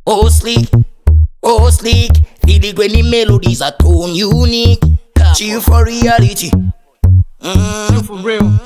Oh sleek, feel it when the melodies are tone unique. Chill for reality. Chill for real.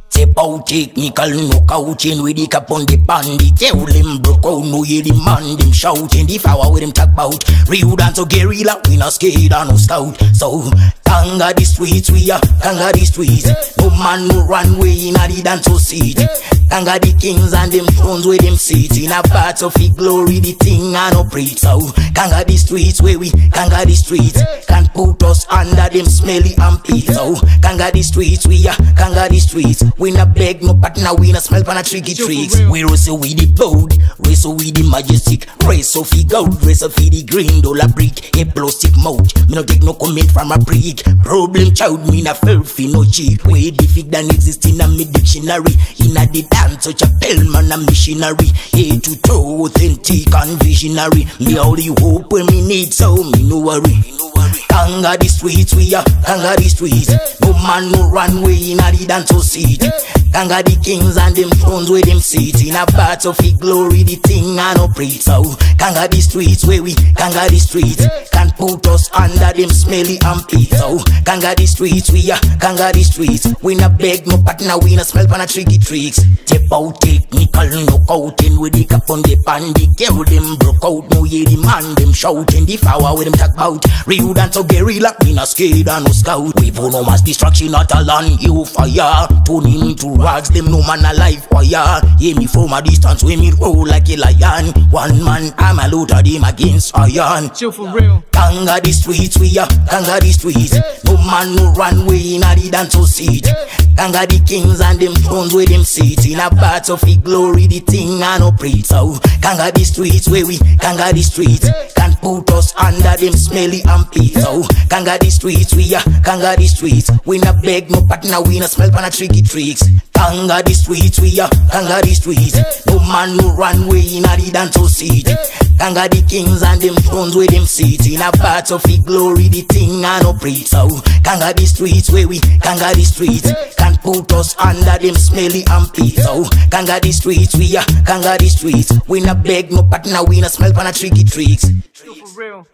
Step out technical knockouting with the cap on the bandit. Tell them broke out, no hear the man them shouting. The flower with them talk about real dance or guerrilla. We not scared and no scout. So Kanga the streets, we are Kanga the streets. No man no runway in a the dance or seat. Kanga the kings and them thrones where them sit. In a part of the glory the thing and operate. So Kanga the streets where we Kanga the streets. Can't put us under them smelly armpits. So Kanga the streets, we are Kanga the streets. We not beg no partner, we not smell pan a tricky tricks. We wrestle with the bold, wrestle with the majestic. Race of the gold, race of the green dollar brick. A plastic mouth, me no take no comment from a brick. Problem child, me not filthy no cheap. Way the fig than exist in a me dictionary. In a the dance, such a man a missionary. Head to toe, authentic and visionary. Me all the hope when me need, so me no worry. Kanga the streets, we are Kanga the streets. No man no runway in a the dance or seat. Kanga the kings and them thrones where them sit. In a part of the glory the thing and operate. So Kanga the streets where we Kanga the streets. Can't put us under them smelly armpits. So Kanga the streets, we are Kanga the streets. We not beg no partner, we not smell pan a tricky tricks. Step out technical knockouting with the cap on the bandit. Tell them broke out, no hear the man them shouting. The flower with them talk about real dance or guerrilla. We not scared and no scout. We for no mass destruction at a land you fire. Turn him into rags, them no man alive fire. Hear me from a distance when me roll like a lion. One man I'm a load of them against iron. Chill for real. Kanga the streets, we are Kanga the streets. No man no runway in a the dance or seat. Kanga the kings and them thrones where them sit. In a part of the glory the thing and operate. So Kanga the streets where we Kanga the streets. Can't put us under them smelly armpits. So Kanga the streets, we are Kanga the streets. We not beg no partner, we not smell pan a tricky tricks. Kanga the streets, we are Kanga the streets. No man no runway in a the dance or seat. Kanga the kings and them thrones where them sit. In a part of the glory the thing and operate. So Kanga the streets where we Kanga the streets. Can't put us under them smelly armpits. So Kanga the streets, we are Kanga the streets. We not beg no partner, we not smell pan a tricky tricks. Chill for real.